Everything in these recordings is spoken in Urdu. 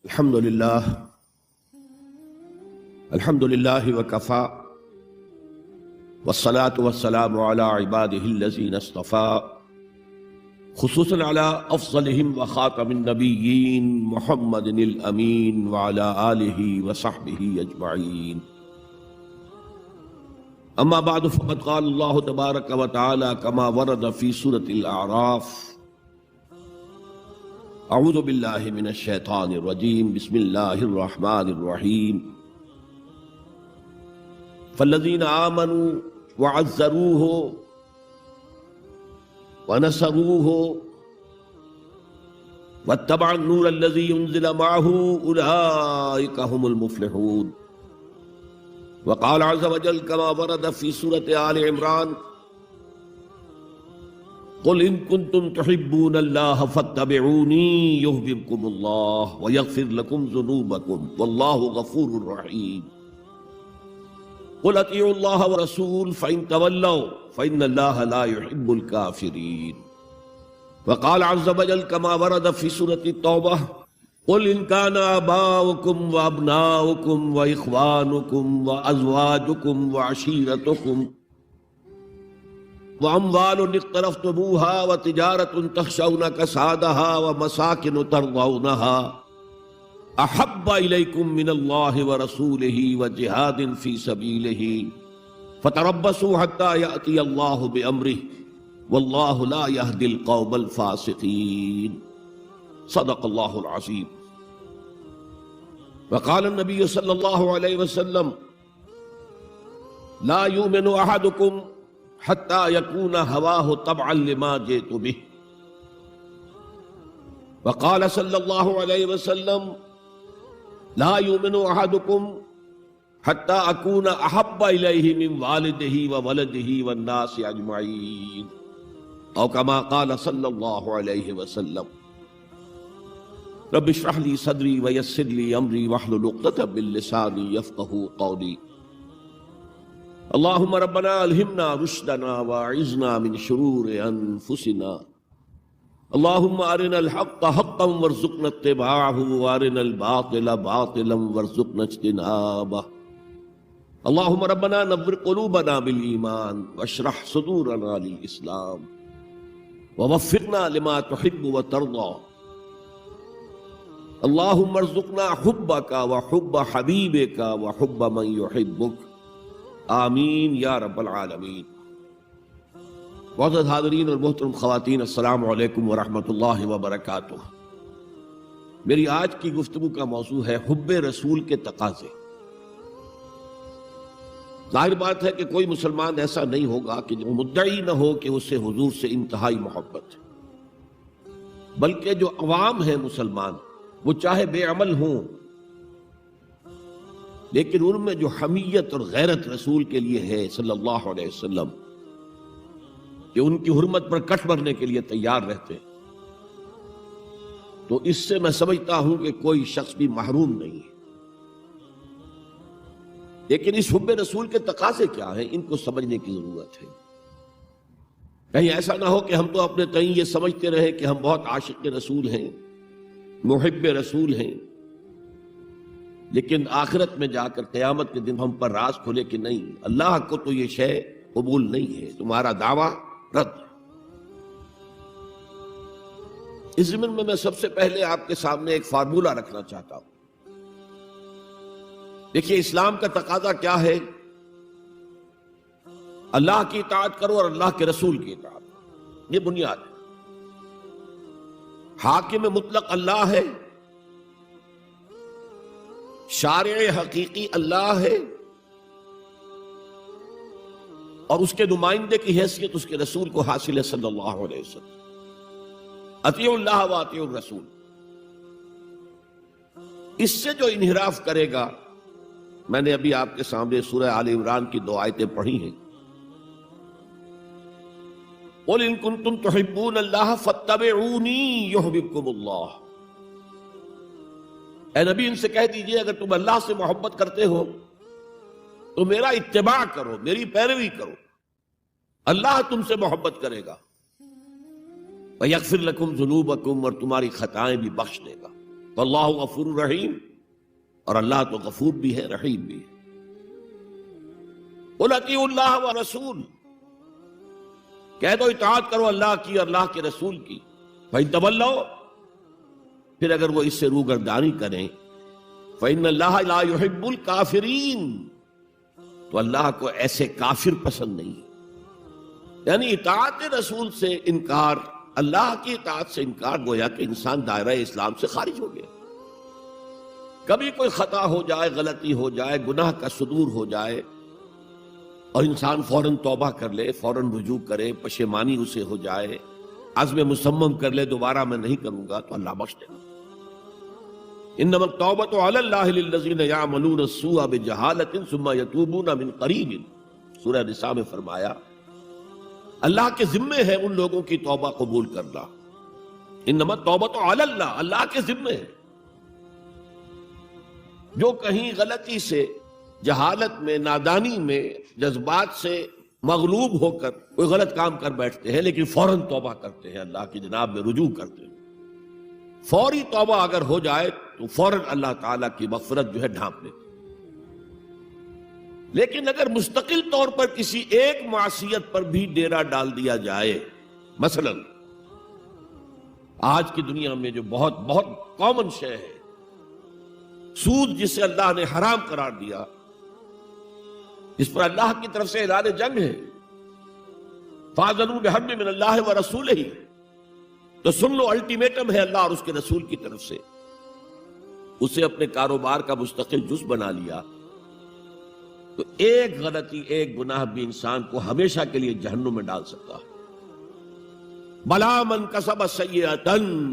الحمد لله وكفى والصلاة والسلام على عباده الذين اصطفى خصوصا على أفضلهم وخاتم النبيين محمد الأمين وعلى آله وصحبه أجمعين. أما بعد فقد قال الله تبارك وتعالى كما ورد في سورة الأعراف: اعوذ باللہ من الشیطان الرجیم بسم اللہ الرحمن الرحیم فالذین آمنوا وعزروہ ونصروہ واتبعوا النور الذی انزل معہ اولئک هم المفلحون. وقال عز وجل كما ورد في سورة آل عمران: قل ان کنتم تحبون اللہ فاتبعونی یحببکم اللہ ویغفر لکم ذنوبکم واللہ غفور رحیم. قل اطیعوا اللہ ورسول فإن تولوا فإن اللہ لا يحب الكافرین. وقال عز وجل كما ورد في سورة التوبہ: قل ان كان آباؤكم وأبناؤكم وإخوانكم وأزواجكم وعشيرتكم وَأَمْوَالٌ اقْتَرَفْتُمُوهَا وَتِجَارَةٌ تَخْشَوْنَ كَسَادَهَا وَمَسَاكِنُ تَرْضَوْنَهَا أَحَبَّ إِلَيْكُم مِّنَ اللَّهِ وَرَسُولِهِ وَجِهَادٍ فِي سَبِيلِهِ فَتَرَبَّصُوا حَتَّى يَأْتِيَ اللَّهُ بِأَمْرِهِ وَاللَّهُ لَا يَهْدِي الْقَوْمَ الْفَاسِقِينَ. صدق اللہ العظیم. وقال النبي صلی اللہ علیہ وسلم: لا يؤمن أحدكم حتى يكون هواه طبعا لما جئت به. وقال صلى الله عليه وسلم: لا يؤمن أحدكم حتى أكون أحب إليه من والده وولده والناس أجمعين. أو كما قال صلى الله عليه وسلم. رب اشرح لي صدري ويسر لي أمري واحلل عقدة من لساني يفقهوا قولي. اللهم ربنا الہمنا رشدنا واعذنا من شرور انفسنا. اللهم ارنا الحق حقا وارزقنا اتباعه وارنا الباطل باطلا وارزقنا اجتنابه. اللهم ربنا نور قلوبنا بالایمان واشرح صدورنا للاسلام ووفقنا لما تحب وترضى. اللهم ارزقنا حبك وحب حبيبك وحب من يحبك. آمین یا رب العالمین. معزز حاضرین اور محترم خواتین، السلام علیکم ورحمۃ اللہ وبرکاتہ. میری آج کی گفتگو کا موضوع ہے حب رسول کے تقاضے. ظاہر بات ہے کہ کوئی مسلمان ایسا نہیں ہوگا کہ جو مدعی نہ ہو کہ اسے حضور سے انتہائی محبت ہے، بلکہ جو عوام ہیں مسلمان، وہ چاہے بے عمل ہوں لیکن ان میں جو حمیت اور غیرت رسول کے لیے ہے صلی اللہ علیہ وسلم، کہ ان کی حرمت پر کٹ مرنے کے لیے تیار رہتے، تو اس سے میں سمجھتا ہوں کہ کوئی شخص بھی محروم نہیں ہے. لیکن اس حب رسول کے تقاضے کیا ہیں، ان کو سمجھنے کی ضرورت ہے. کہیں ایسا نہ ہو کہ ہم تو اپنے تئیں یہ سمجھتے رہے کہ ہم بہت عاشق رسول ہیں، محب رسول ہیں، لیکن آخرت میں جا کر قیامت کے دن ہم پر راز کھلے کہ نہیں، اللہ کو تو یہ شے قبول نہیں ہے، تمہارا دعویٰ رد. اس ضمن میں سب سے پہلے آپ کے سامنے ایک فارمولہ رکھنا چاہتا ہوں. دیکھیے، اسلام کا تقاضا کیا ہے؟ اللہ کی اطاعت کرو اور اللہ کے رسول کی اطاعت کرو. یہ بنیاد ہے. حاکم مطلق اللہ ہے، شارع حقیقی اللہ ہے، اور اس کے نمائندے کی حیثیت اس کے رسول کو حاصل ہے صلی اللہ علیہ وسلم. اطیعوا اللہ و اطیعوا الرسول. اس سے جو انحراف کرے گا، میں نے ابھی آپ کے سامنے سورہ آل عمران کی 2 آیتیں پڑھی ہیں. قل ان کنتم تحبون اللہ فاتبعونی یحببکم اللہ. اے نبی، ان سے کہہ دیجئے اگر تم اللہ سے محبت کرتے ہو تو میرا اتباع کرو، میری پیروی کرو، اللہ تم سے محبت کرے گا. وَيَغْفِرْ لَكُمْ ذُنُوبَكُمْ، اور تمہاری خطائیں بھی بخش دے گا. واللہ غفور رحیم، اور اللہ تو غفور بھی ہے رحیم بھی ہے۔ قل اطیعوا اللہ ورسول، کہہ دو اطاعت کرو اللہ کی اور اللہ کے رسول کی۔ فإن تولوا، پھر اگر وہ اس سے روگردانی کریں، فإن اللہ لا يحب الکافرین، تو اللہ کو ایسے کافر پسند نہیں۔ یعنی اطاعت رسول سے انکار، اللہ کی اطاعت سے انکار، گویا کہ انسان دائرہ اسلام سے خارج ہو گیا۔ کبھی کوئی خطا ہو جائے، غلطی ہو جائے، گناہ کا صدور ہو جائے، اور انسان فوراً توبہ کر لے، فوراً رجوع کرے، پشیمانی اسے ہو جائے، عزم مصمم کر لے دوبارہ میں نہیں کروں گا، تو اللہ بخش دے گا۔ انما التوبۃ علی اللہ للذین یعملون السوء بجہالۃ ثم یتوبون من قریب، سورہ نساء میں فرمایا اللہ کے ذمے ہے ان لوگوں کی توبہ قبول کرنا۔ انما التوبۃ علی اللہ، اللہ کے ذمے ہے۔ جو کہیں غلطی سے، جہالت میں، نادانی میں، جذبات سے مغلوب ہو کر کوئی غلط کام کر بیٹھتے ہیں، لیکن فوراً توبہ کرتے ہیں، اللہ کی جناب میں رجوع کرتے ہیں، فوری توبہ اگر ہو جائے تو فوراً اللہ تعالیٰ کی مغفرت جو ہے ڈھانپ لیتے۔ لیکن اگر مستقل طور پر کسی ایک معصیت پر بھی ڈیرا ڈال دیا جائے، مثلا آج کی دنیا میں جو بہت بہت کامن شے ہے، سود جسے اللہ نے حرام قرار دیا، اس پر اللہ کی طرف سے اعلان جنگ ہے، فَأَذَنُوا بِحَرْبٍ مِّنَ اللَّهِ وَرَسُولِهِ، تو سن لو، الٹیمیٹم ہے اللہ اور اس کے رسول کی طرف سے۔ اسے اپنے کاروبار کا مستقل جز بنا لیا تو ایک غلطی، ایک گناہ بھی انسان کو ہمیشہ کے لیے جہنم میں ڈال سکتا ہے۔ بَلَا مَنْ كَسَبَ سَيِّئَةً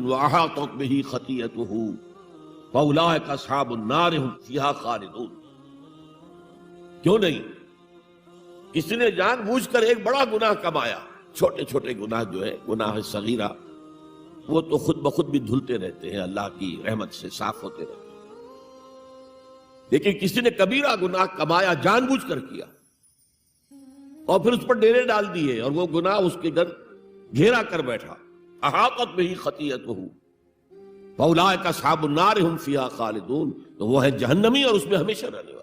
وَأَحَاطَتْ بِهِ خَطِيئَتُهُ فَأُولَٰئِكَ أَصْحَابُ النَّارِ هُمْ فِيهَا خَالِدُونَ۔ کیوں نہیں؟ کسی نے جان بوجھ کر ایک بڑا گناہ کمایا، چھوٹے چھوٹے گناہ جو ہے، گناہ صغیرہ، وہ تو خود بخود بھی دھلتے رہتے ہیں، اللہ کی رحمت سے صاف ہوتے رہتے ہیں۔ لیکن کسی نے کبیرہ گناہ کمایا، جان بوجھ کر کیا، اور پھر اس پر ڈیرے ڈال دیے، اور وہ گناہ اس کے گھر گھیرا کر بیٹھا، احاطت بہ خطیئتہ فاولئک اصحاب النار ہم فیہا خالدون، تو وہ ہے جہنمی اور اس میں ہمیشہ رہنے والا۔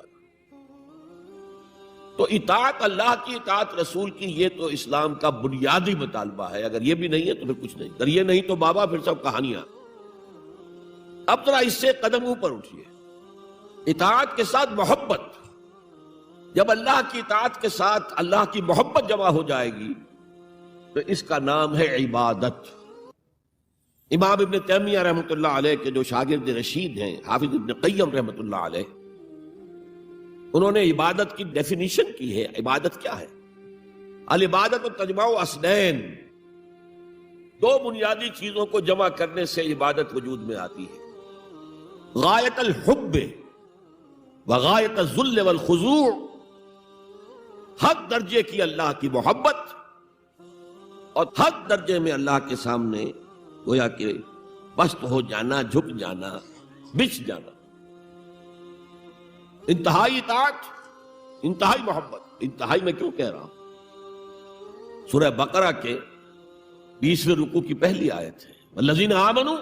تو اطاعت اللہ کی، اطاعت رسول کی، یہ تو اسلام کا بنیادی مطالبہ ہے۔ اگر یہ بھی نہیں ہے تو پھر کچھ نہیں، اگر یہ نہیں تو بابا پھر سب کہانیاں۔ اب ذرا اس سے قدم اوپر اٹھیے، اطاعت کے ساتھ محبت۔ جب اللہ کی اطاعت کے ساتھ اللہ کی محبت جمع ہو جائے گی تو اس کا نام ہے عبادت۔ امام ابن تیمیہ رحمۃ اللہ علیہ کے جو شاگرد رشید ہیں، حافظ ابن قیم رحمۃ اللہ علیہ، انہوں نے عبادت کی ڈیفینیشن کی ہے۔ عبادت کیا ہے؟ العبادت تجمع اصلین، دو بنیادی چیزوں کو جمع کرنے سے عبادت وجود میں آتی ہے، غایت الحب وغایت الذل والخضوع، حد درجے کی اللہ کی محبت اور حد درجے میں اللہ کے سامنے گویا کہ پست ہو جانا، جھک جانا، بچھ جانا، انتہائی اطاعت، انتہائی محبت۔ انتہائی میں کیوں کہہ رہا ہوں؟ سورہ بقرہ کے 20ویں رکوع کی پہلی آیت ہے، والذین آمنوا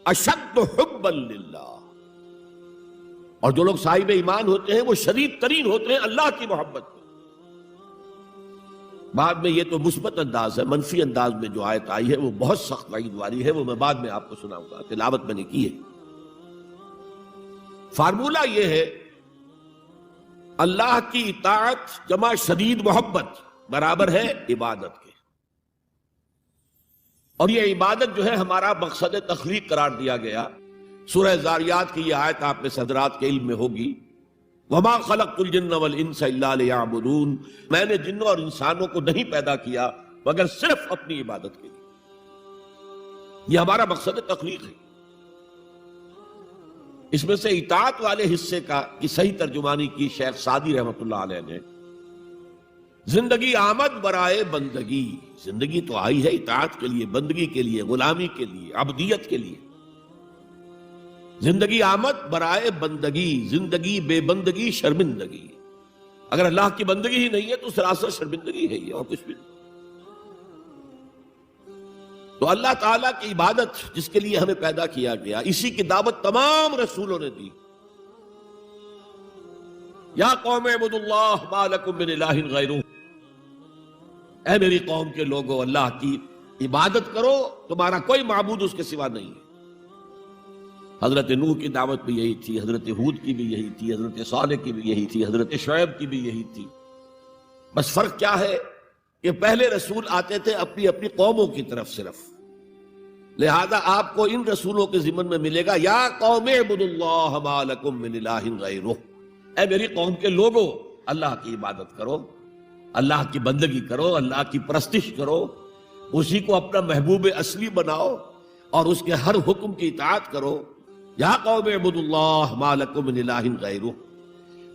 اشد حبا للہ، اور جو لوگ صاحب ایمان ہوتے ہیں وہ شدید ترین ہوتے ہیں اللہ کی محبت میں۔ بعد میں یہ تو مثبت انداز ہے، منفی انداز میں جو آیت آئی ہے وہ بہت سخت وعید والی ہے، وہ میں بعد میں آپ کو سناؤں گا، تلاوت میں نے کی ہے۔ فارمولہ یہ ہے، اللہ کی اطاعت جمع شدید محبت برابر ہے عبادت کے، اور یہ عبادت جو ہے ہمارا مقصد تخلیق قرار دیا گیا۔ سورہ زاریات کی یہ آیت آپ میں حضرات کے علم میں ہوگی، وَمَا خَلَقْتُ الْجِنَّ وَالْإِنسَ إِلَّا لِيَعْبُدُونَ، میں نے جنوں اور انسانوں کو نہیں پیدا کیا مگر صرف اپنی عبادت کے لیے۔ یہ ہمارا مقصد تخلیق ہے۔ اس میں سے اطاعت والے حصے کی صحیح ترجمانی کی شیخ سعدی رحمۃ اللہ علیہ نے، زندگی آمد برائے بندگی، زندگی تو آئی ہے اطاعت کے لیے، بندگی کے لیے، غلامی کے لیے، عبدیت کے لیے۔ زندگی آمد برائے بندگی، زندگی بے بندگی شرمندگی۔ اگر اللہ کی بندگی ہی نہیں ہے تو سراسر شرمندگی ہے یہ، اور کچھ بھی نہیں۔ تو اللہ تعالیٰ کی عبادت جس کے لیے ہمیں پیدا کیا گیا، اسی کی دعوت تمام رسولوں نے دی. یا قوم اعبدوا اللہ ما لکم من الہ غیرہ، اے میری قوم کے لوگوں اللہ کی عبادت کرو، تمہارا کوئی معبود اس کے سوا نہیں ہے. حضرت نوح کی دعوت بھی یہی تھی، حضرت ہود کی بھی یہی تھی، حضرت صالح کی بھی یہی تھی، حضرت شعیب کی بھی یہی تھی. بس فرق کیا ہے کہ پہلے رسول آتے تھے اپنی اپنی قوموں کی طرف صرف، لہذا آپ کو ان رسولوں کے ضمن میں ملے گا یا قوم اعبدوا اللہ ما لکم من الہ غیرہ، اے میری قوم کے لوگوں اللہ کی عبادت کرو، اللہ کی بندگی کرو، اللہ کی پرستش کرو، اسی کو اپنا محبوب اصلی بناؤ اور اس کے ہر حکم کی اطاعت کرو. یا قوم اعبدوا اللہ ما لکم من الہ غیرہ.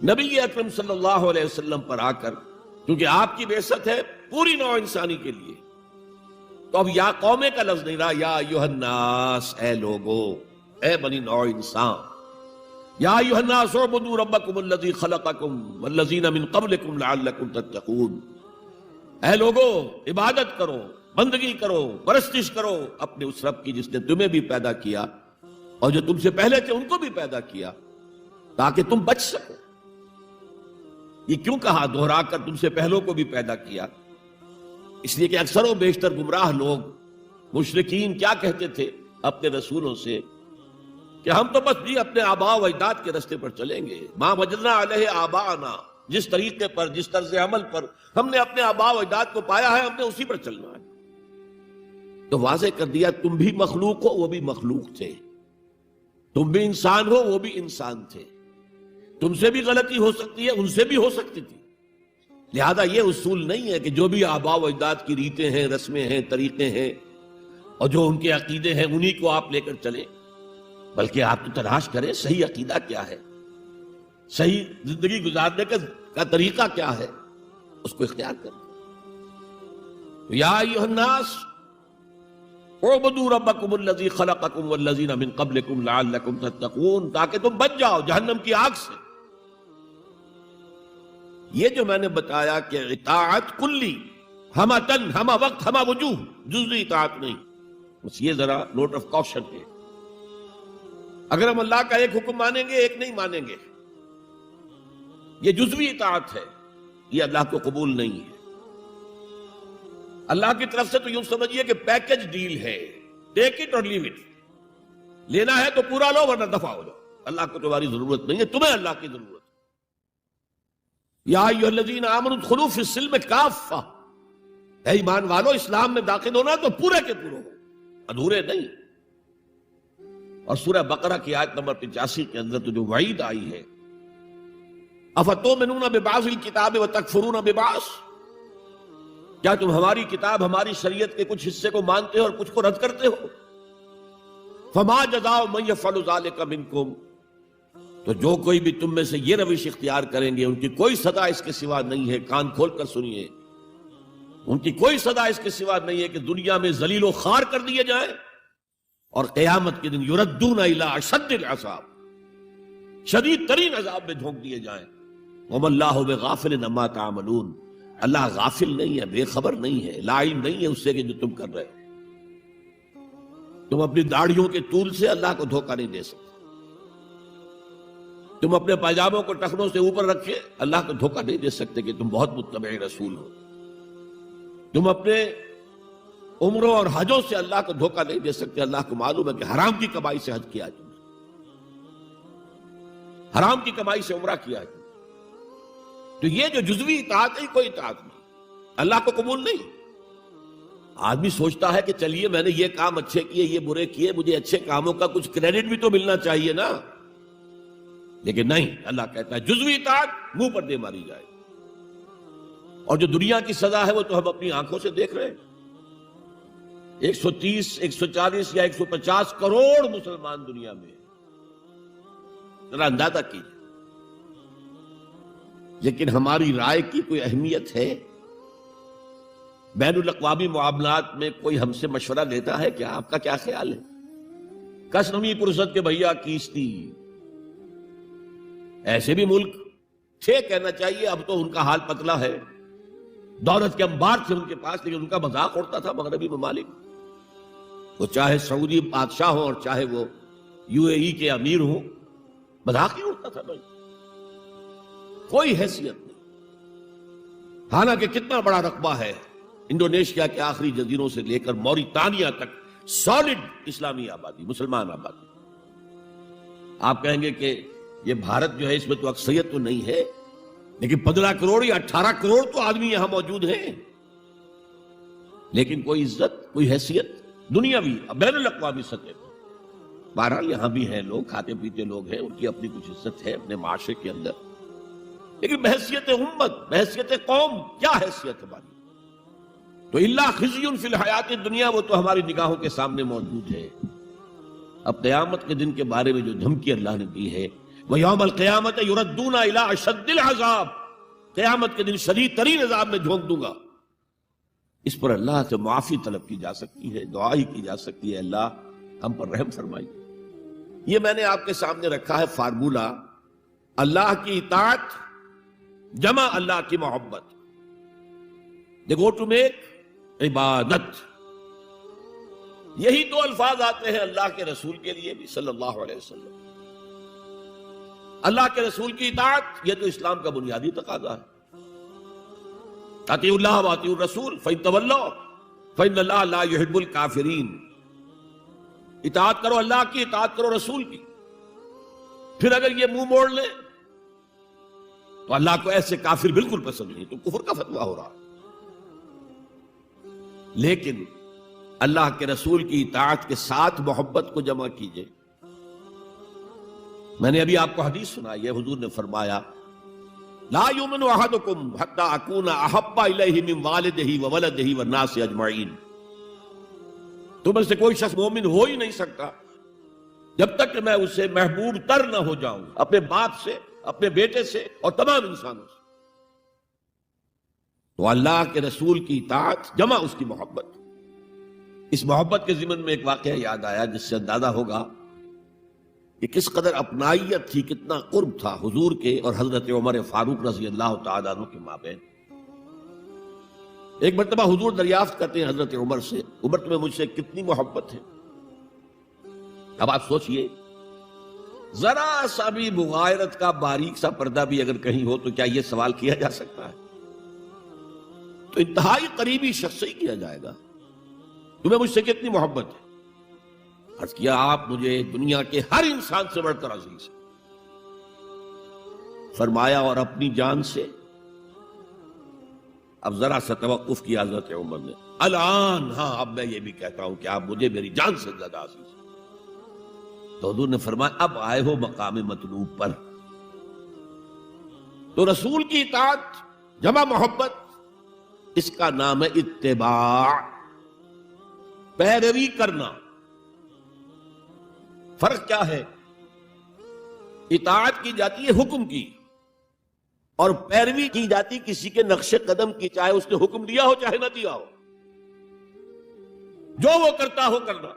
نبی اکرم صلی اللہ علیہ وسلم پر آ کر، کیونکہ آپ کی بعثت ہے پوری نوع انسانی کے لیے، تو اب یا قومے کا لفظ نہیں رہا، یا ایھا الناس، اے لوگو، اے بنی نوع انسان. یا ایھا الناس اعبدوا ربکم الذی خلقکم والذین من قبلکم لعلکم تتقون. اے لوگو عبادت کرو، بندگی کرو، پرستش کرو اپنے اس رب کی جس نے تمہیں بھی پیدا کیا اور جو تم سے پہلے تھے ان کو بھی پیدا کیا، تاکہ تم بچ سکو. یہ کیوں کہا دہرا کر تم سے پہلوں کو بھی پیدا کیا؟ اس لیے کہ اکثر و بیشتر گمراہ لوگ مشرکین کیا کہتے تھے اپنے رسولوں سے کہ ہم تو بس بھی اپنے آباء و اجداد کے راستے پر چلیں گے، ما وجدنا علیہ آباءنا، جس طریقے پر، جس طرز عمل پر ہم نے اپنے آباء و اجداد کو پایا ہے ہم نے اسی پر چلنا ہے. تو واضح کر دیا تم بھی مخلوق ہو، وہ بھی مخلوق تھے، تم بھی انسان ہو، وہ بھی انسان تھے، تم سے بھی غلطی ہو سکتی ہے، ان سے بھی ہو سکتی تھی. لہذا یہ اصول نہیں ہے کہ جو بھی آباء و اجداد کی ریتیں ہیں، رسمیں ہیں، طریقے ہیں اور جو ان کے عقیدے ہیں انہی کو آپ لے کر چلیں، بلکہ آپ تو تلاش کریں صحیح عقیدہ کیا ہے، صحیح زندگی گزارنے کا طریقہ کیا ہے، اس کو اختیار کریں. یا ایھا الناس اعبدوا ربکم الذی خلقکم والذین من قبلکم لعلکم تتقون، تاکہ تم بچ جاؤ جہنم کی آگ سے. یہ جو میں نے بتایا کہ اطاعت کلی، ہمہ تن، ہمہ وقت، ہمہ وجوہ، جزوی اطاعت نہیں، بس یہ ذرا نوٹ آف کاشن ہے. اگر ہم اللہ کا ایک حکم مانیں گے ایک نہیں مانیں گے، یہ جزوی اطاعت ہے، یہ اللہ کو قبول نہیں ہے. اللہ کی طرف سے تو یوں سمجھیے کہ پیکج ڈیل ہے، ٹیک اٹ اور لیو اٹ، لینا ہے تو پورا لو ورنہ دفع ہو جاؤ. اللہ کو تمہاری ضرورت نہیں ہے، تمہیں اللہ کی ضرورت ہے. یا ایھا الذین آمنوا ادخلوا فی السلم کافہ، اے ایمان والو اسلام میں داخل ہونا تو پورے کے پورے ہو، ادھورے نہیں. اور سورہ بقرہ کی آیت نمبر 85 کے اندر تو جو وعید آئی ہے، افتؤمنون ببعض الکتاب وتکفرون ببعض، کیا تم ہماری کتاب، ہماری شریعت کے کچھ حصے کو مانتے ہو اور کچھ کو رد کرتے ہو؟ فما جزاء من یفعل ذلک منکم، تو جو کوئی بھی تم میں سے یہ روش اختیار کریں گے ان کی کوئی سزا اس کے سوا نہیں ہے. کان کھول کر سنیے، ان کی کوئی سزا اس کے سوا نہیں ہے کہ دنیا میں ذلیل و خوار کر دیے جائیں اور قیامت کے دن یردون الی اشد العذاب، شدید ترین عذاب میں جھونک دیے جائیں. وما اللہ بغافل عما تعملون، اللہ غافل نہیں ہے، بے خبر نہیں ہے، لا علم نہیں ہے اس سے کہ جو تم کر رہے ہو. تم اپنی داڑھیوں کے طول سے اللہ کو دھوکہ نہیں دے سکتے، تم اپنے پائجاموں کو ٹخنوں سے اوپر رکھے اللہ کو دھوکہ نہیں دے سکتے کہ تم بہت متبع رسول ہو. تم اپنے عمروں اور حجوں سے اللہ کو دھوکہ نہیں دے سکتے، اللہ کو معلوم ہے کہ حرام کی کمائی سے حج کیا ہے، تم حرام کی کمائی سے عمرہ کیا ہے. تو یہ جو جزوی اطاعت ہے کوئی اطاعت نہیں، اللہ کو قبول نہیں. آدمی سوچتا ہے کہ چلیے میں نے یہ کام اچھے کیے، یہ برے کیے، مجھے اچھے کاموں کا کچھ کریڈٹ بھی تو ملنا چاہیے نا، لیکن نہیں، اللہ کہتا ہے جزوی اطاعت منہ پر دے ماری جائے. اور جو دنیا کی سزا ہے وہ تو ہم اپنی آنکھوں سے دیکھ رہے ہیں. 130، 140 یا 150 کروڑ مسلمان دنیا میں، ذرا اندازہ کیجیے. لیکن ہماری رائے کی کوئی اہمیت ہے؟ بین الاقوامی معاملات میں کوئی ہم سے مشورہ لیتا ہے کیا؟ آپ کا کیا خیال ہے؟ کس نمی پرست کے بھیا کیستی، ایسے بھی ملک تھے کہنا چاہیے، اب تو ان کا حال پتلا ہے، دولت کے انبار تھے ان کے پاس، لیکن ان کا مذاق اڑتا تھا مغربی ممالک. وہ چاہے سعودی بادشاہ ہو اور چاہے وہ UAE کے امیر ہو، مذاق ہی اڑتا تھا بھائی، کوئی حیثیت نہیں۔ حالانکہ کتنا بڑا رقبہ ہے انڈونیشیا کے آخری جزیروں سے لے کر موریتانیہ تک، سالڈ اسلامی آبادی، مسلمان آبادی۔ آپ کہیں گے کہ یہ بھارت جو ہے اس میں تو اکثریت تو نہیں ہے، لیکن 15 کروڑ یا 18 کروڑ تو آدمی یہاں موجود ہیں، لیکن کوئی عزت، کوئی حیثیت دنیاوی بین الاقوامی سطح پر۔ بہرحال یہاں بھی ہیں لوگ، کھاتے پیتے لوگ ہیں، ان کی اپنی کچھ عزت ہے اپنے معاشرے کے اندر، لیکن بحیثیت امت، بحیثیت قوم کیا حیثیت ہماری؟ تو اللہ خزی فی الحیات الدنیا، وہ تو ہماری نگاہوں کے سامنے موجود ہے۔ اب قیامت کے دن کے بارے میں جو دھمکی اللہ نے دی ہے، وَيَوْمَ الْقِيَامَةِ يُرَدُّونَ إِلَىٰ أَشَدِّ الْعَذَابِ، قیامت کے دن شدید ترین عذاب میں جھونک دوں گا۔ اس پر اللہ سے معافی طلب کی جا سکتی ہے، دعا ہی کی جا سکتی ہے، اللہ ہم پر رحم فرمائیے۔ یہ میں نے آپ کے سامنے رکھا ہے فارمولہ، اللہ کی اطاعت جمع اللہ کی محبت۔ They go to make عبادت، یہی دو الفاظ آتے ہیں اللہ کے رسول کے لیے بھی صلی اللہ علیہ وسلم۔ اللہ کے رسول کی اطاعت یہ تو اسلام کا بنیادی تقاضا ہے۔ اطیعوا اللہ واطیعوا الرسول فإن تولوا فإن اللہ لا يحب الکافرین، اطاعت کرو اللہ کی، اطاعت کرو رسول کی۔ پھر اگر یہ منہ موڑ لیں تو اللہ کو ایسے کافر بالکل پسند نہیں، تو کفر کا فتویٰ ہو رہا۔ لیکن اللہ کے رسول کی اطاعت کے ساتھ محبت کو جمع کیجئے۔ میں نے ابھی آپ کو حدیث سنائی ہے، حضور نے فرمایا لا یؤمن احدکم حتی اکون احب الیہ من والدہ وولدہ والناس اجمعین، تم میں سے کوئی شخص مومن ہو ہی نہیں سکتا جب تک کہ میں اسے محبوب تر نہ ہو جاؤں، اپنے باپ سے، اپنے بیٹے سے اور تمام انسانوں سے۔ تو اللہ کے رسول کی اطاعت جمع اس کی محبت۔ اس محبت کے ضمن میں ایک واقعہ یاد آیا جس سے اندازہ ہوگا کہ کس قدر اپنائیت تھی، کتنا قرب تھا حضور کے اور حضرت عمر فاروق رضی اللہ تعالیٰ عنہ کے مابین۔ ایک مرتبہ حضور دریافت کرتے ہیں حضرت عمر سے، عمر تمہیں مجھ سے کتنی محبت ہے؟ اب آپ سوچئے، ذرا سا بھی مغایرت کا باریک سا پردہ بھی اگر کہیں ہو تو کیا یہ سوال کیا جا سکتا ہے؟ تو انتہائی قریبی شخص سے ہی کیا جائے گا، تمہیں مجھ سے کتنی محبت ہے؟ عرض کیا آپ مجھے دنیا کے ہر انسان سے بڑھ کر عزیز ہیں۔ فرمایا اور اپنی جان سے؟ اب ذرا سا توقف کیا حضرت عمر نے، الان ہاں اب میں یہ بھی کہتا ہوں کہ آپ مجھے میری جان سے زیادہ عزیز ہیں۔ تو حضور نے فرمایا اب آئے ہو مقام مطلوب پر۔ تو رسول کی اطاعت جمع محبت، اس کا نام ہے اتباع، پیروی کرنا۔ فرق کیا ہے؟ اطاعت کی جاتی ہے حکم کی، اور پیروی کی جاتی کسی کے نقش قدم کی، چاہے اس نے حکم دیا ہو چاہے نہ دیا ہو، جو وہ کرتا ہو کرنا۔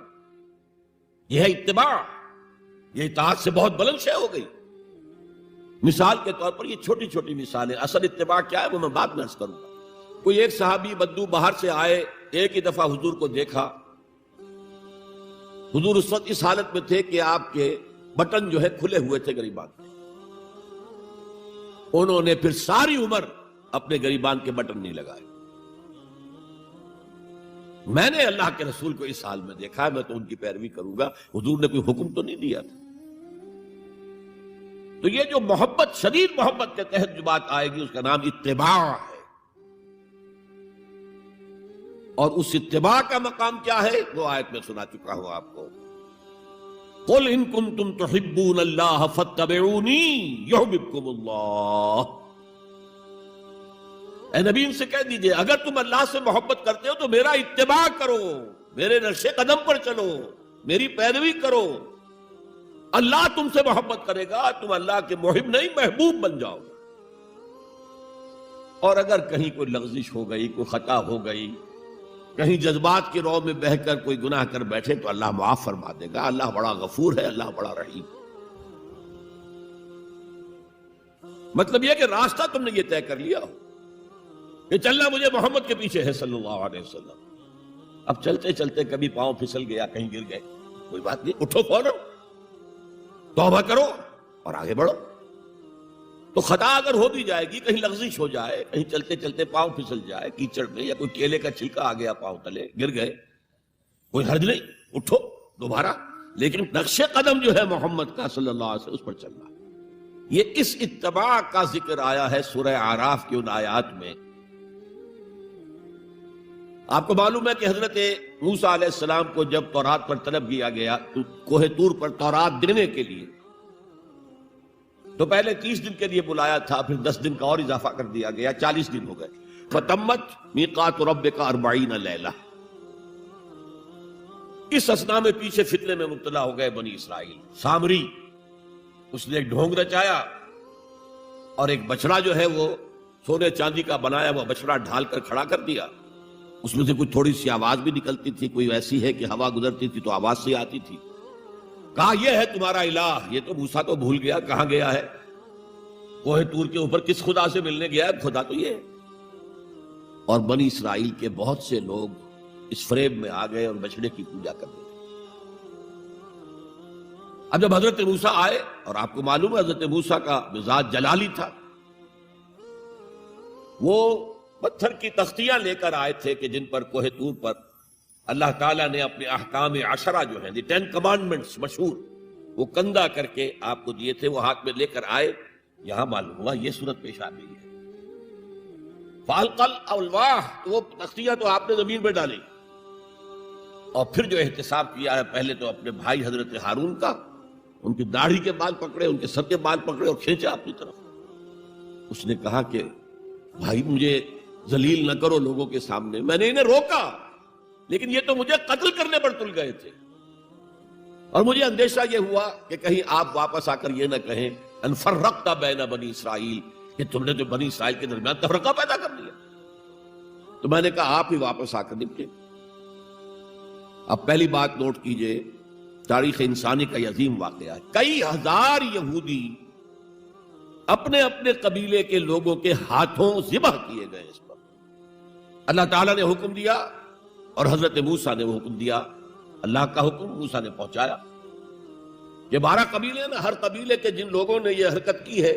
یہ ہے اتباع۔ یہ اطاعت سے بہت بلند شے ہو گئی۔ مثال کے طور پر یہ چھوٹی چھوٹی مثالیں، اصل اتباع کیا ہے وہ میں بعد میں عرض کروں گا۔ کوئی ایک صحابی بدو باہر سے آئے، ایک ہی دفعہ حضور کو دیکھا، حضور اس وقت اس حالت میں تھے کہ آپ کے بٹن جو ہے کھلے ہوئے تھے گریبان کے۔ انہوں نے پھر ساری عمر اپنے گریبان کے بٹن نہیں لگائے۔ میں نے اللہ کے رسول کو اس حال میں دیکھا، میں تو ان کی پیروی کروں گا، حضور نے کوئی حکم تو نہیں دیا تھا۔ تو یہ جو محبت، شدید محبت کے تحت جو بات آئے گی، اس کا نام اتباع ہے۔ اور اس اتباع کا مقام کیا ہے وہ آیت میں سنا چکا ہوں آپ کو، قُلْ إِن كُنتُمْ تُحِبُّونَ اللَّهَ فَاتَّبِعُونِي يُحْبِبْكُمُ اللَّهُ۔ اے نبی ان سے کہہ دیجئے اگر تم اللہ سے محبت کرتے ہو تو میرا اتباع کرو، میرے نقش قدم پر چلو، میری پیروی کرو، اللہ تم سے محبت کرے گا، تم اللہ کے محب نہیں محبوب بن جاؤ گے۔ اور اگر کہیں کوئی لغزش ہو گئی، کوئی خطا ہو گئی، کہیں جذبات کی رو میں بہہ کر کوئی گناہ کر بیٹھے تو اللہ معاف فرما دے گا، اللہ بڑا غفور ہے، اللہ بڑا رحیم۔ مطلب یہ کہ راستہ تم نے یہ طے کر لیا ہو کہ چلنا مجھے محمد کے پیچھے ہے صلی اللہ علیہ وسلم، اب چلتے چلتے کبھی پاؤں پھسل گیا، کہیں گر گئے، کوئی بات نہیں، اٹھو فوراً، توبہ کرو اور آگے بڑھو۔ تو خطا اگر ہو بھی جائے گی، کہیں لغزش ہو جائے، کہیں چلتے چلتے پاؤں پھسل جائے کیچڑ میں، یا کوئی کیلے کا چھلکا آ گیا پاؤں تلے، گر گئے، کوئی حرج نہیں، اٹھو دوبارہ، لیکن نقش قدم جو ہے محمد کا صلی اللہ علیہ وسلم اس پر چلنا۔ یہ اس اتباع کا ذکر آیا ہے سورہ اعراف کی ان آیات میں۔ آپ کو معلوم ہے کہ حضرت موسیٰ علیہ السلام کو جب تورات پر طلب کیا گیا تو کوہ طور پر تورات دینے کے لیے، تو پہلے 30 دن کے لیے بلایا تھا، پھر 10 دن کا اور اضافہ کر دیا گیا، 40 دن ہو گئے۔ فَتَمَّتْ مِيقَاتُ رَبِّكَ 40 لَيْلَةً۔ اس اثنا میں پیچھے فتنے میں مبتلا ہو گئے بنی اسرائیل۔ سامری، اس نے ایک ڈھونگ رچایا اور ایک بچڑا جو ہے وہ سونے چاندی کا بنایا ہوا بچڑا ڈھال کر کھڑا کر دیا، اس میں سے کوئی تھوڑی سی آواز بھی نکلتی تھی، کوئی ایسی ہے کہ ہوا گزرتی تھی تو آواز سے آتی تھی۔ کہا یہ ہے تمہارا الہ۔ یہ تو موسیٰ تو بھول گیا کہاں گیا ہے، کوہ طور کے اوپر کس خدا سے ملنے گیا ہے، خدا تو یہ ہے۔ اور بنی اسرائیل کے بہت سے لوگ اس فریب میں آ گئے اور بچڑے کی پوجا کرنے لگے۔ اب جب حضرت موسیٰ آئے، اور آپ کو معلوم ہے حضرت موسیٰ کا مزاج جلالی تھا، وہ پتھر کی تختیاں لے کر آئے تھے کہ جن پر کوہ طور پر اللہ تعالیٰ نے اپنے احکام عشرہ جو ہیں، 10 کمانڈمنٹس مشہور، وہ کندہ کر کے آپ کو دیے تھے، وہ ہاتھ میں لے کر آئے۔ یہاں معلوم ہوا یہ صورت پیش آ گئی ہے۔ فَأَلْقَى الْأَلْوَاحَ، تو وہ تختیاں تو آپ نے زمین پہ ڈالی، اور پھر جو احتساب کیا ہے پہلے تو اپنے بھائی حضرت ہارون کا، ان کی داڑھی کے بال پکڑے، ان کے سر کے بال پکڑے اور کھینچا اپنی طرف۔ اس نے کہا کہ بھائی مجھے ذلیل نہ کرو لوگوں کے سامنے، میں نے انہیں روکا لیکن یہ تو مجھے قتل کرنے پر تل گئے تھے، اور مجھے اندیشہ یہ ہوا کہ کہیں آپ واپس آ کر یہ نہ کہیں ان فرقت بین بنی اسرائیل، کہ تم نے جو بنی اسرائیل کے درمیان تفرقہ پیدا کر دیا۔ تو میں نے کہا آپ ہی واپس آ کر نپٹے۔ اب پہلی بات نوٹ کیجئے، تاریخ انسانی کا یہ عظیم واقعہ ہے، کئی ہزار یہودی اپنے اپنے قبیلے کے لوگوں کے ہاتھوں ذبح کیے گئے اس پر۔ اللہ تعالیٰ نے حکم دیا اور حضرت موسیٰ نے وہ حکم دیا، اللہ کا حکم موسیٰ نے پہنچایا۔ یہ 12 قبیلے نا، ہر قبیلے کے جن لوگوں نے یہ حرکت کی ہے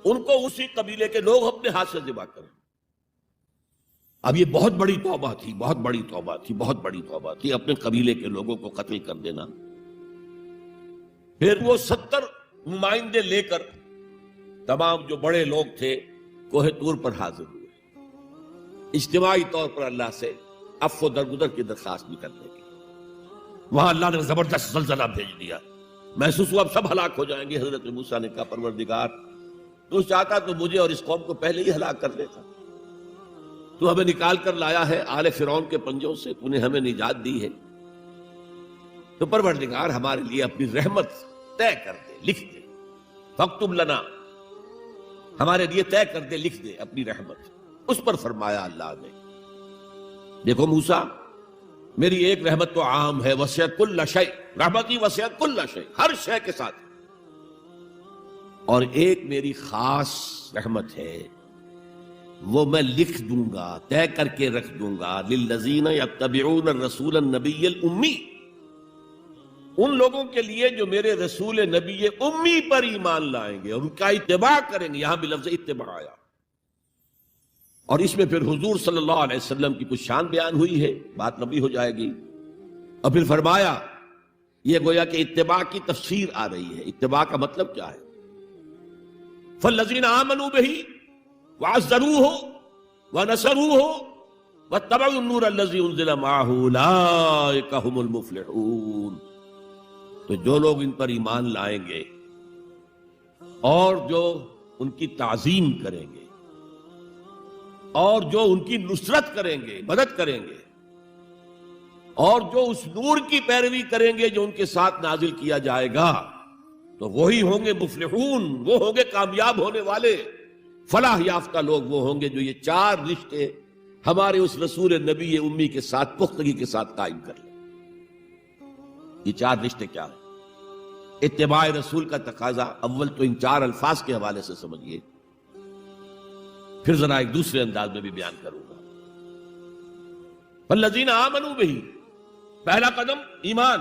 ان کو اسی قبیلے کے لوگ اپنے ہاتھ سے ذبح کریں۔ اب یہ بہت بڑی توبہ تھی، بہت بڑی توبہ تھی، بہت بڑی توبہ تھی، اپنے قبیلے کے لوگوں کو قتل کر دینا۔ پھر وہ 70 نمائندے لے کر تمام جو بڑے لوگ تھے کوہ طور پر حاضر ہوئے، اجتماعی طور پر اللہ سے عفو درگزر کی درخواست بھی کرنے کی۔ وہاں اللہ نے زبردست زلزلہ بھیج دیا، محسوس ہوا اب سب ہلاک ہو جائیں گے۔ حضرت موسیٰ نے کہا پروردگار تو چاہتا تو مجھے اور اس قوم کو پہلے ہی ہلاک کر دیتا، تو ہمیں نکال کر لایا ہے آل فرعون کے پنجوں سے، تو نے ہمیں نجات دی ہے، تو پروردگار ہمارے لیے اپنی رحمت طے کر دے، لکھ دے، فاکتب لنا، ہمارے لیے طے کر دے، لکھ دے اپنی رحمت۔ اس پر فرمایا اللہ نے دیکھو موسیٰ، میری ایک رحمت تو عام ہے، وسعت کل شیء، رحمتی وسعت کل شیء، ہر شے کے ساتھ، اور ایک میری خاص رحمت ہے، وہ میں لکھ دوں گا، طے کر کے رکھ دوں گا، للذین یتبعون الرسول النبی الامی، ان لوگوں کے لیے جو میرے رسول نبی امی پر ایمان لائیں گے اور ان کا اتباع کریں گے۔ یہاں بھی لفظ اتباع آیا، اور اس میں پھر حضور صلی اللہ علیہ وسلم کی کچھ شان بیان ہوئی ہے، بات لمبی ہو جائے گی، اور پھر فرمایا یہ گویا کہ اتباع کی تفسیر آ رہی ہے۔ اتباع کا مطلب کیا ہے؟ فالذین آمنوا بہ وعزروہ ونصروہ واتبعوا النور الذی انزل معہ اولئک ھم المفلحون۔ تو جو لوگ ان پر ایمان لائیں گے اور جو ان کی تعظیم کریں گے اور جو ان کی نصرت کریں گے، مدد کریں گے، اور جو اس نور کی پیروی کریں گے جو ان کے ساتھ نازل کیا جائے گا، تو وہی ہوں گے مفلحون، وہ ہوں گے کامیاب ہونے والے، فلاح یافتہ لوگ وہ ہوں گے جو یہ 4 رشتے ہمارے اس رسول نبی امی کے ساتھ پختگی کے ساتھ قائم کر لیں۔ یہ 4 رشتے کیا ہیں؟ اتباع رسول کا تقاضا اول تو ان 4 الفاظ کے حوالے سے سمجھیے، پھر ذرا ایک دوسرے انداز میں بھی بیان کروں گا۔ فالذین آمنوا بہ، پہلا قدم ایمان.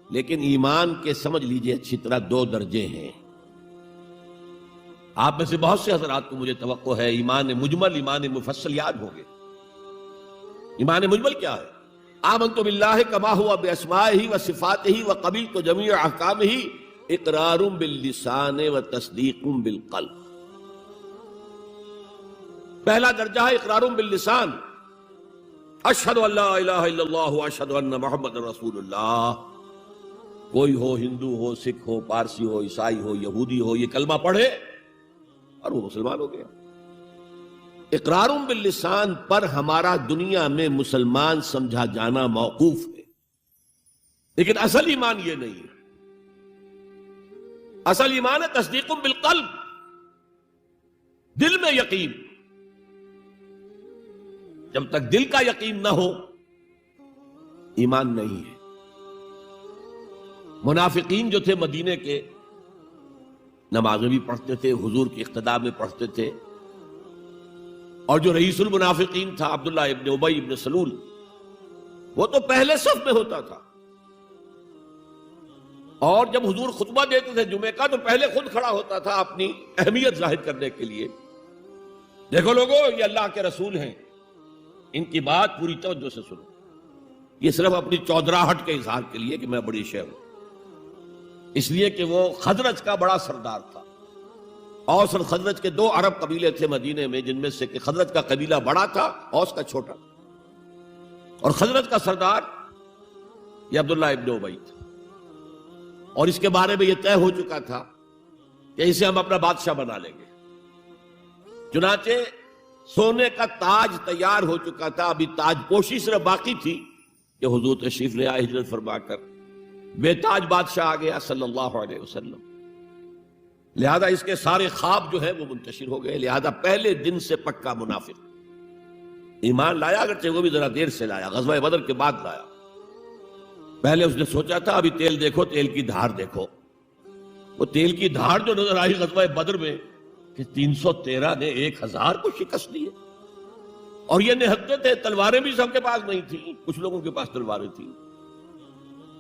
لیکن ایمان کے سمجھ لیجئے اچھی طرح دو درجے ہیں. آپ میں سے بہت سے حضرات کو مجھے توقع ہے ایمان مجمل ایمان مفصل یاد ہوں گے. ایمان مجمل کیا ہے؟ آمنت باللہ کما ہوا باسمائہ وصفاتہ وقبلت جمیع احکامہ اقرار باللسان وتصدیق بالقلب. پہلا درجہ ہے اقرار باللسان، اشہد ان لا الہ الا اللہ واشہد ان محمد رسول اللہ. کوئی ہو، ہندو ہو، سکھ ہو، پارسی ہو، عیسائی ہو، یہودی ہو، یہ کلمہ پڑھے اور وہ مسلمان ہو گیا. اقرار باللسان پر ہمارا دنیا میں مسلمان سمجھا جانا موقوف ہے، لیکن اصل ایمان یہ نہیں ہے. اصل ایمان ہے تصدیق بالقلب، دل میں یقین. جب تک دل کا یقین نہ ہو ایمان نہیں ہے. منافقین جو تھے مدینے کے، نمازیں بھی پڑھتے تھے، حضور کی اقتداء میں پڑھتے تھے، اور جو رئیس المنافقین تھا عبداللہ ابن ابی ابن سلول، وہ تو پہلے صف میں ہوتا تھا، اور جب حضور خطبہ دیتے تھے جمعے کا تو پہلے خود کھڑا ہوتا تھا اپنی اہمیت ظاہر کرنے کے لیے. دیکھو لوگو، یہ اللہ کے رسول ہیں، ان کی بات پوری توجہ سے سنو. یہ صرف اپنی چودراہٹ کے اظہار کے لیے کہ میں بڑی شے ہوں، اس لیے کہ وہ خزرج کا بڑا سردار تھا. اوس اور خزرج کے 2 عرب قبیلے تھے مدینے میں، جن میں سے کہ خزرج کا قبیلہ بڑا تھا، اوس کا چھوٹا. اور خزرج کا سردار یہ عبداللہ ابن ابی تھا، اور اس کے بارے میں یہ طے ہو چکا تھا کہ اسے ہم اپنا بادشاہ بنا لیں گے. چنانچہ سونے کا تاج تیار ہو چکا تھا، ابھی تاج پوشی صرف باقی تھی کہ حضور تشریف لے آئے ہجرت فرما کر. بے تاج بادشاہ آ گیا صلی اللہ علیہ وسلم. لہذا اس کے سارے خواب جو ہے وہ منتشر ہو گئے. لہذا پہلے دن سے پکا منافق. ایمان لایا، اگرچہ وہ بھی ذرا دیر سے لایا، غزوہ بدر کے بعد لایا. پہلے اس نے سوچا تھا ابھی تیل دیکھو، تیل کی دھار دیکھو. وہ تیل کی دھار جو نظر آئی غزوہ بدر میں کہ 313 نے 1000 کو شکست دی ہے. اور یہ نہتے تھے، تلواریں بھی سب کے پاس نہیں تھیں، کچھ لوگوں کے پاس تلواریں تھیں،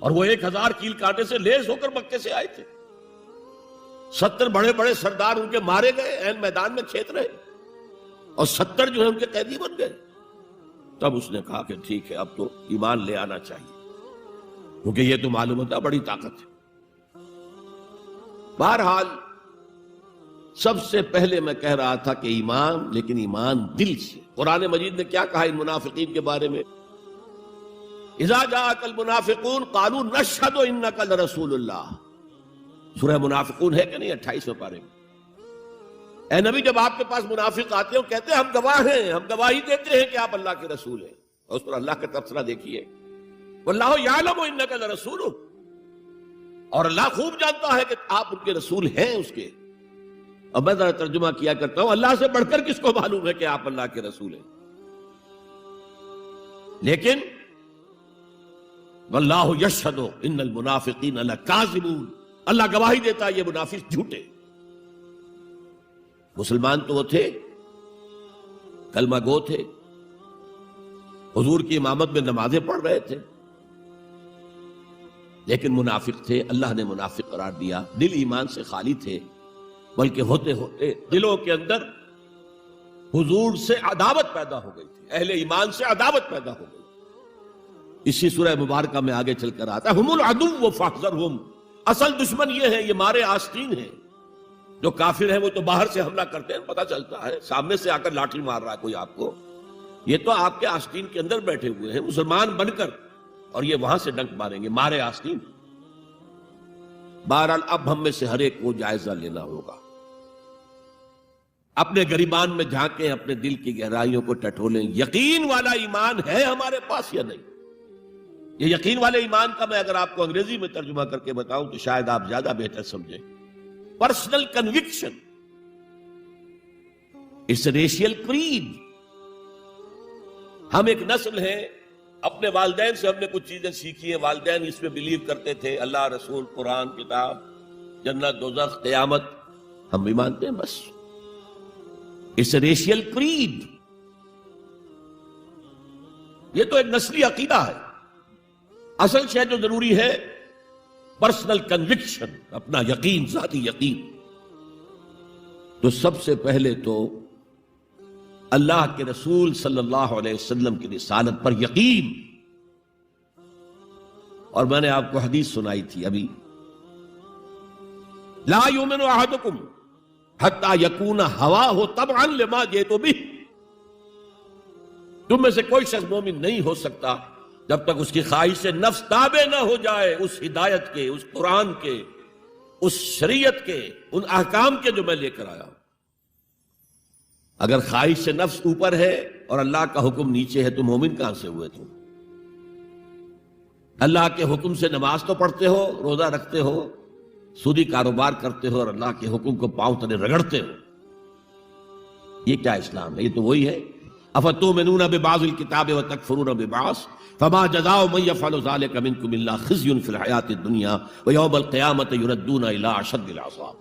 اور وہ 1000 کیل کانٹے سے لیس ہو کر مکے سے آئے تھے. 70 بڑے بڑے سردار ان کے مارے گئے، عین میدان میں کھیت رہے، اور 70 جو ہے ان کے قیدی بن گئے. تب اس نے کہا کہ ٹھیک ہے، اب تو ایمان لے آنا چاہیے، کیونکہ یہ تو معلوم ہوتا بڑی طاقت ہے. بہرحال سب سے پہلے میں کہہ رہا تھا کہ ایمان، لیکن ایمان دل سے. قرآن مجید نے کیا کہا ان منافقین کے بارے میں؟ اذا جاءک المنافقون قالوا نشہد انک لرسول اللہ. سورہ منافقون ہے کہ نہیں 28ویں پارے میں؟ اے نبی، جب آپ کے پاس منافق آتے ہیں کہتے ہیں ہم گواہ ہیں، ہم گواہی دیتے ہیں کہ آپ اللہ کے رسول ہیں. اور اس پر اللہ کا تبصرہ دیکھیے، واللہ یعلم انک لرسول، اور اللہ خوب جانتا ہے کہ آپ ان کے رسول ہیں اس کے. اب میں ذرا ترجمہ کیا کرتا ہوں، اللہ سے بڑھ کر کس کو معلوم ہے کہ آپ اللہ کے رسول ہیں؟ لیکن واللہ یشہد ان المنافقین لکاذبون، اللہ گواہی دیتا ہے یہ منافق جھوٹے. مسلمان تو وہ تھے، کلمہ گو تھے، حضور کی امامت میں نمازیں پڑھ رہے تھے، لیکن منافق تھے. اللہ نے منافق قرار دیا. دل ایمان سے خالی تھے، بلکہ ہوتے ہوتے دلوں کے اندر حضور سے عداوت پیدا ہو گئی تھی، اہل ایمان سے عداوت پیدا ہو گئی. اسی سورہ مبارکہ میں آگے چل کر آتا ہے ہم العدو فاحذرہم. اصل دشمن یہ ہے، یہ مارے آستین ہیں. جو کافر ہیں وہ تو باہر سے حملہ کرتے ہیں، پتہ چلتا ہے، سامنے سے آ کر لاٹھی مار رہا ہے کوئی آپ کو. یہ تو آپ کے آستین کے اندر بیٹھے ہوئے ہیں مسلمان بن کر، اور یہ وہاں سے ڈنک ماریں گے، مارے آستین. بہرحال اب ہم میں سے ہر ایک کو جائزہ لینا ہوگا. اپنے گریبان میں جھانکیں، اپنے دل کی گہرائیوں کو ٹٹولیں. یقین والا ایمان ہے ہمارے پاس یا نہیں؟ یہ یقین والے ایمان کا میں اگر آپ کو انگریزی میں ترجمہ کر کے بتاؤں تو شاید آپ زیادہ بہتر سمجھیں. Personal conviction, it's a racial creed. ہم ایک نسل ہیں، اپنے والدین سے ہم نے کچھ چیزیں سیکھی ہیں، والدین اس میں بلیو کرتے تھے، اللہ، رسول، قرآن، کتاب، جنت، دوزخ، قیامت، ہم بھی مانتے ہیں. بس اٹس اے ریشیل کریڈ. یہ تو ایک نسلی عقیدہ ہے. اصل شے جو ضروری ہے پرسنل کنوکشن، اپنا یقین، ذاتی یقین. تو سب سے پہلے تو اللہ کے رسول صلی اللہ علیہ وسلم کی رسالت پر یقین. اور میں نے آپ کو حدیث سنائی تھی ابھی، لا یؤمن احدکم حتی یکون ہواہ تبعا لما جئت بہ. تم میں سے کوئی شخص مومن نہیں ہو سکتا جب تک اس کی خواہش نفس تابع نہ ہو جائے اس ہدایت کے، اس قرآن کے، اس شریعت کے، ان احکام کے جو میں لے کر آیا ہوں. اگر خواہش نفس اوپر ہے اور اللہ کا حکم نیچے ہے تو مومن کہاں سے ہوئے تم؟ اللہ کے حکم سے نماز تو پڑھتے ہو، روزہ رکھتے ہو، سودی کاروبار کرتے ہو، اور اللہ کے حکم کو پاؤں تلے رگڑتے ہو. یہ کیا اسلام ہے؟ یہ تو وہی ہے افتؤمنون ببعض الکتاب وتکفرون ببعض فما جزاء من يفعل ذلك منكم الا خزي في الحياة الدنيا ويوم القيامة يردون الى اشد العذاب.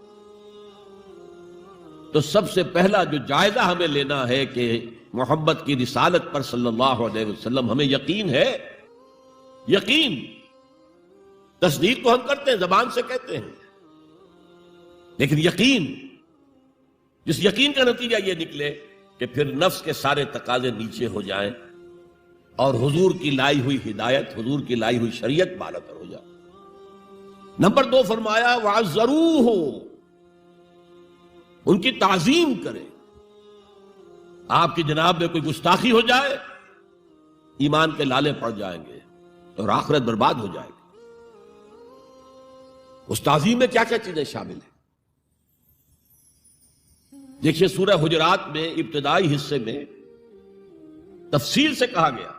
تو سب سے پہلا جو جائزہ ہمیں لینا ہے کہ محمد کی رسالت پر صلی اللہ علیہ وسلم ہمیں یقین ہے. یقین، تصدیق تو ہم کرتے ہیں، زبان سے کہتے ہیں، لیکن یقین، جس یقین کا نتیجہ یہ نکلے کہ پھر نفس کے سارے تقاضے نیچے ہو جائیں اور حضور کی لائی ہوئی ہدایت، حضور کی لائی ہوئی شریعت بالا تر ہو جائے. نمبر 2 فرمایا وَعَزَّرُوهُ، ان کی تعظیم کریں. آپ کی جناب میں کوئی گستاخی ہو جائے ایمان کے لالے پڑ جائیں گے اور آخرت برباد ہو جائے گی. اس تعظیم میں کیا کیا چیزیں شامل ہیں؟ دیکھیے سورہ حجرات میں ابتدائی حصے میں تفصیل سے کہا گیا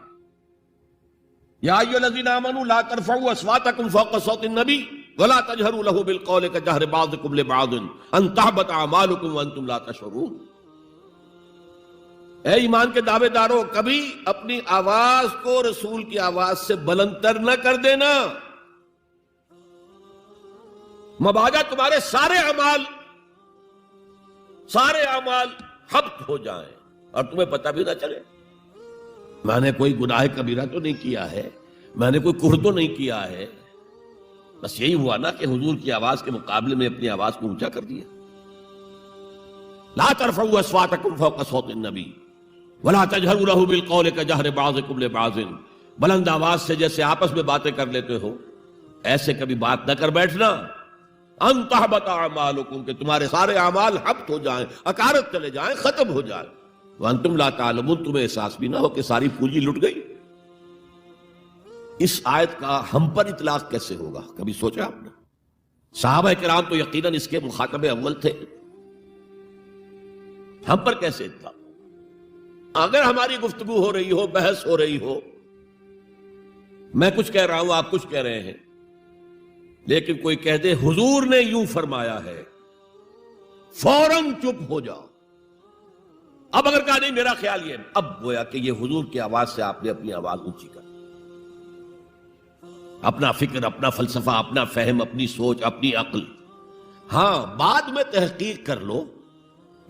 یا ایھا الذین آمنوا لا ترفعوا اصواتکم فوق صوت النبی ولا تجہروا له بالقول کجہر بعضکم لبعض ان تحبط اعمالکم وانتم لا تشعرون. اے ایمان کے دعوے دارو، کبھی اپنی آواز کو رسول کی آواز سے بلند تر نہ کر دینا، مبادا تمہارے سارے اعمال حبط ہو جائیں اور تمہیں پتہ بھی نہ چلے. میں نے کوئی گناہ کبیرہ تو نہیں کیا ہے، میں نے کوئی کفر تو نہیں کیا ہے، بس یہی ہوا نا کہ حضور کی آواز کے مقابلے میں اپنی آواز کو اونچا کر دیا. لا ترفعوا اصواتکم فوق صوت النبی ولا تجہروا له بالقول کجہر بعضکم لبعض. بلند آواز سے جیسے آپس میں باتیں کر لیتے ہو ایسے کبھی بات نہ کر بیٹھنا. ان تحبط اعمالکم، کہ تمہارے سارے اعمال حبط ہو جائیں، اکارت چلے جائیں، ختم ہو جائیں. وانتم لا تعلمون، تمہیں احساس بھی نہ ہو کہ ساری پونجی لٹ گئی. اس آیت کا ہم پر اطلاق کیسے ہوگا؟ کبھی سوچا آپ نے؟ صحابہ کرام تو یقیناً اس کے مخاطب اول تھے، ہم پر کیسے اطلاق؟ اگر ہماری گفتگو ہو رہی ہو، بحث ہو رہی ہو، میں کچھ کہہ رہا ہوں، آپ کچھ کہہ رہے ہیں، لیکن کوئی کہہ دے حضور نے یوں فرمایا ہے، فوراً چپ ہو جاؤ. اب اگر کہا نہیں میرا خیال یہ ہے، اب گویا کہ یہ حضور کی آواز سے آپ نے اپنی آواز اونچی کر، اپنا فکر، اپنا فلسفہ، اپنا فہم، اپنی سوچ، اپنی عقل. ہاں بعد میں تحقیق کر لو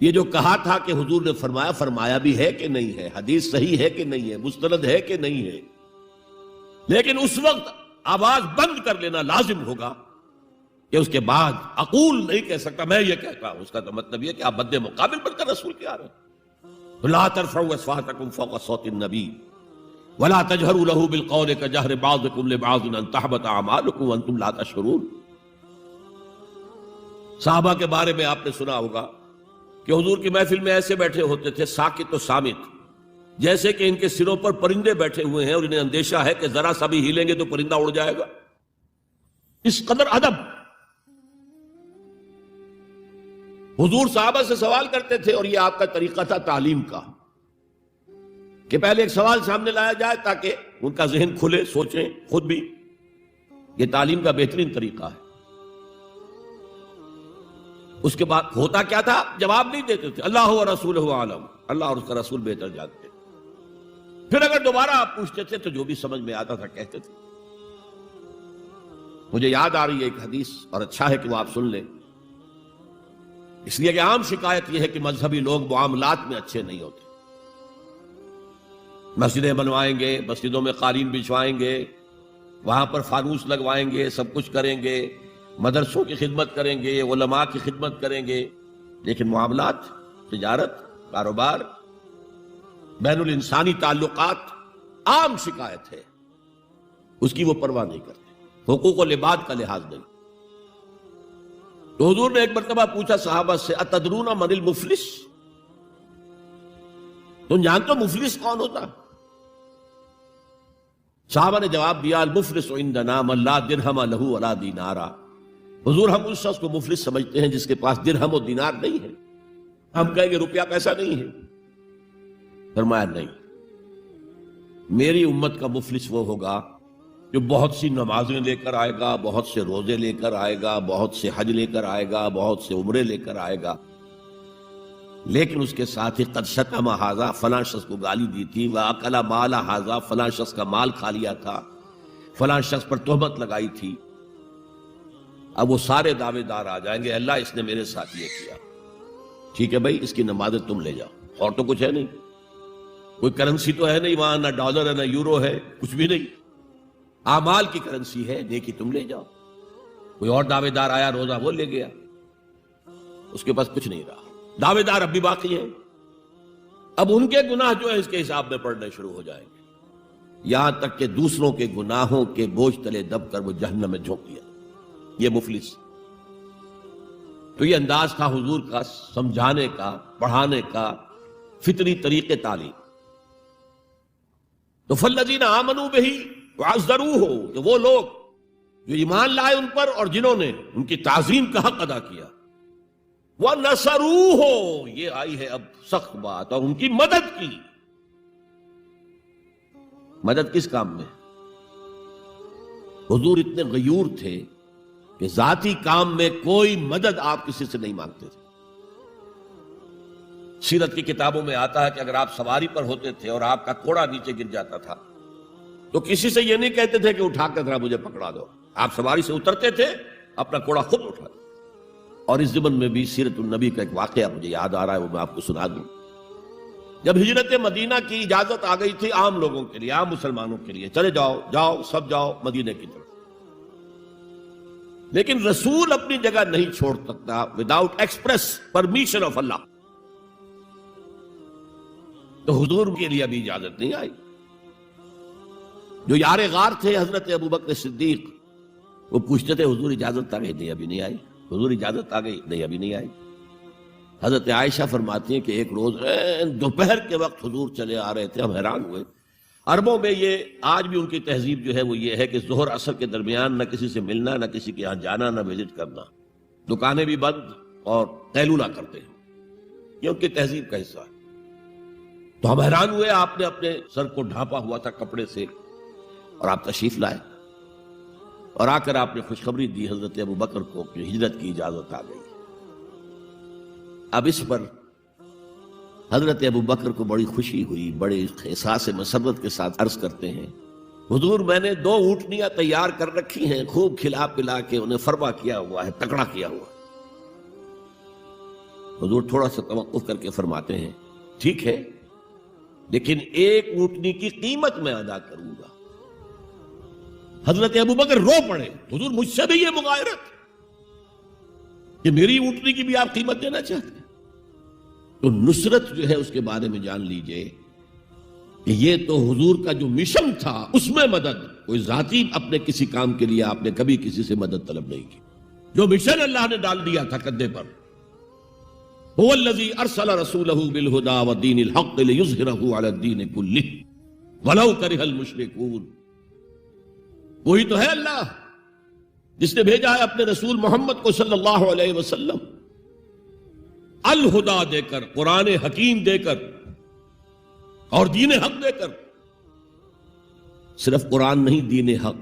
یہ جو کہا تھا کہ حضور نے فرمایا، فرمایا بھی ہے کہ نہیں ہے، حدیث صحیح ہے کہ نہیں ہے، مستند ہے کہ نہیں ہے. لیکن اس وقت آواز بند کر لینا لازم ہوگا کہ اس کے بعد اقول نہیں کہہ سکتا میں یہ کہتا ہوں. اس کا تو مطلب یہ کہ آپ بد مقابل بن کر رسول کے آ رہے ہیں. لا ترفعوا اصواتکم فوق صوت النبی ولا تجہروا له بالقول کجہر بعضکم لبعض ان تحبط اعمالکم وانتم لا تشعرون. صحابہ کے بارے میں آپ نے سنا ہوگا کہ حضور کی محفل میں ایسے بیٹھے ہوتے تھے ساکت و صامت، جیسے کہ ان کے سروں پر پرندے بیٹھے ہوئے ہیں اور انہیں اندیشہ ہے کہ ذرا سا بھی ہلیں گے تو پرندہ اڑ جائے گا. اس قدر ادب. حضور صحابہ سے سوال کرتے تھے اور یہ آپ کا طریقہ تھا تعلیم کا کہ پہلے ایک سوال سامنے لایا جائے تاکہ ان کا ذہن کھلے، سوچیں خود بھی. یہ تعلیم کا بہترین طریقہ ہے. اس کے بعد ہوتا کیا تھا؟ جواب نہیں دیتے تھے، اللہ و رسولہ عالم، اللہ اور اس کا رسول بہتر جانتے. پھر اگر دوبارہ آپ پوچھتے تھے تو جو بھی سمجھ میں آتا تھا کہتے تھے. مجھے یاد آ رہی ہے ایک حدیث اور اچھا ہے کہ وہ آپ سن لیں، اس لیے کہ عام شکایت یہ ہے کہ مذہبی لوگ معاملات میں اچھے نہیں ہوتے. مسجدیں بنوائیں گے، مسجدوں میں قالین بچھوائیں گے، وہاں پر فانوس لگوائیں گے، سب کچھ کریں گے، مدرسوں کی خدمت کریں گے، علماء کی خدمت کریں گے، لیکن معاملات، تجارت، کاروبار، بین الانسانی تعلقات عام شکایت ہے، اس کی وہ پرواہ نہیں کرتے، حقوق و لباد کا لحاظ نہیں۔ تو حضور نے ایک مرتبہ پوچھا صحابہ سے اتدرون من المفلس، تم جانتے ہو مفلس کون ہوتا؟ صحابہ نے جواب دیا المفلس عندنا من لا درہم لہ ولا دینارا، حضور ہم اس شخص کو مفلس سمجھتے ہیں جس کے پاس درہم و دینار نہیں ہے۔ ہم کہیں گے روپیہ پیسہ نہیں ہے، فرمایا نہیں، میری امت کا مفلس وہ ہوگا جو بہت سی نمازیں لے کر آئے گا، بہت سے روزے لے کر آئے گا، بہت سے حج لے کر آئے گا، بہت سے عمرے لے کر آئے گا، لیکن اس کے ساتھ ہی قد شتم ھذا، فلاں شخص کو گالی دی تھی، واکل مال ھذا، فلاں شخص کا مال کھا لیا تھا، فلاں شخص پر تہمت لگائی تھی۔ اب وہ سارے دعوے دار آ جائیں گے اللہ اس نے میرے ساتھ یہ کیا، ٹھیک ہے بھائی اس کی نمازیں تم لے جاؤ، اور تو کچھ ہے نہیں، کوئی کرنسی تو ہے نہیں وہاں، نہ ڈالر ہے نہ یورو ہے، کچھ بھی نہیں، اعمال کی کرنسی ہے، نیکی تم لے جاؤ۔ کوئی اور دعوے دار آیا، روزہ وہ لے گیا، اس کے پاس کچھ نہیں رہا، دعوے دار اب بھی باقی ہیں، اب ان کے گناہ جو ہے اس کے حساب میں پڑنے شروع ہو جائیں گے، یہاں تک کہ دوسروں کے گناہوں کے بوجھ تلے دب کر وہ جہنم میں جھونک دیا، یہ مفلس۔ تو یہ انداز تھا حضور کا سمجھانے کا، پڑھانے کا، فطری طریقے تعلیم۔ تو فالذین آمنوا بہ وعزروہ، تو وہ لوگ جو ایمان لائے ان پر اور جنہوں نے ان کی تعظیم کا حق ادا کیا، وَنَصَرُوهُ، یہ آئی ہے اب سخت بات، اور ان کی مدد کی۔ مدد کس کام میں؟ حضور اتنے غیور تھے کہ ذاتی کام میں کوئی مدد آپ کسی سے نہیں مانگتے تھے۔ سیرت کی کتابوں میں آتا ہے کہ اگر آپ سواری پر ہوتے تھے اور آپ کا گھوڑا نیچے گر جاتا تھا تو کسی سے یہ نہیں کہتے تھے کہ اٹھا کر ذرا مجھے پکڑا دو، آپ سواری سے اترتے تھے، اپنا گھوڑا خود اٹھاتے۔ اور اس ضمن میں بھی سیرت النبی کا ایک واقعہ مجھے یاد آ رہا ہے، وہ میں آپ کو سنا دوں۔ جب ہجرت مدینہ کی اجازت آ گئی تھی عام لوگوں کے لیے، عام مسلمانوں کے لیے، چلے جاؤ جاؤ سب جاؤ مدینہ کی طرف، لیکن رسول اپنی جگہ نہیں چھوڑ سکتا وداؤٹ ایکسپریس پرمیشن آف اللہ، تو حضور کے لیے ابھی اجازت نہیں آئی۔ جو یار غار تھے حضرت ابوبکر صدیق، وہ پوچھتے تھے حضور اجازت آ گئی؟ نہیں ابھی نہیں آئی۔ حضور اجازت آ گئی؟ نہیں ابھی نہیں آئی۔ حضرت عائشہ فرماتی ہیں کہ ایک روز دوپہر کے وقت حضور چلے آ رہے تھے، ہم حیران ہوئے۔ عربوں میں یہ آج بھی ان کی تہذیب جو ہے وہ یہ ہے کہ ظہر عصر کے درمیان نہ کسی سے ملنا، نہ کسی کے یہاں جانا، نہ وزٹ کرنا، دکانیں بھی بند اور قیلولہ کرتے ہیں، یہ ان کی تہذیب کا حصہ ہے۔ تو ہم حیران ہوئے، آپ نے اپنے سر کو ڈھانپا ہوا تھا کپڑے سے اور آپ تشریف لائے، اور آ کر آپ نے خوشخبری دی حضرت ابوبکر کو کہ ہجرت کی اجازت آ گئی۔ اب اس پر حضرت ابوبکر کو بڑی خوشی ہوئی، بڑے احساس مسرت کے ساتھ عرض کرتے ہیں حضور میں نے 2 اونٹنیاں تیار کر رکھی ہیں، خوب کھلا پلا کے انہیں فربا کیا ہوا ہے، تکڑا کیا ہوا۔ حضور تھوڑا سا توقف کر کے فرماتے ہیں ٹھیک ہے، لیکن 1 اونٹنی کی قیمت میں ادا کروں گا۔ حضرت ابوبکر رو پڑے، حضور مجھ سے بھی یہ مغایرت کہ میری اونٹنی کی بھی آپ قیمت دینا چاہتے ہیں؟ تو نصرت جو ہے اس کے بارے میں جان لیجئے کہ یہ تو حضور کا جو مشن تھا اس میں مدد، کوئی ذاتی اپنے کسی کام کے لیے آپ نے کبھی کسی سے مدد طلب نہیں کی۔ جو مشن اللہ نے ڈال دیا تھا کندھے پر، هو الذی ارسل رسولہ بالہدی ودین الحق لیظہرہ علی الدین کلہ ولو کرہ المشرکون، وہی تو ہے اللہ جس نے بھیجا ہے اپنے رسول محمد کو صلی اللہ علیہ وسلم الہدا دے کر، قرآن حکیم دے کر اور دین حق دے کر۔ صرف قرآن نہیں، دین حق۔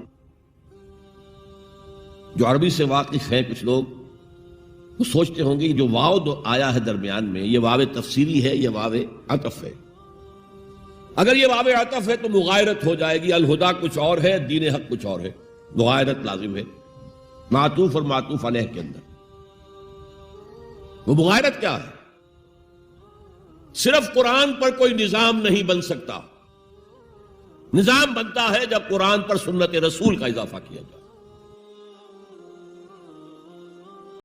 جو عربی سے واقف ہیں کچھ لوگ وہ سوچتے ہوں گے جو واو آیا ہے درمیان میں، یہ واو تفسیری ہے، یہ واو عطف ہے۔ اگر یہ واو عطف ہے تو مغایرت ہو جائے گی، الہدا کچھ اور ہے، دین حق کچھ اور ہے، مغایرت لازم ہے معطوف اور معطوف علیہ کے اندر۔ وہ مغایرت کیا ہے؟ صرف قرآن پر کوئی نظام نہیں بن سکتا، نظام بنتا ہے جب قرآن پر سنت رسول کا اضافہ کیا جائے۔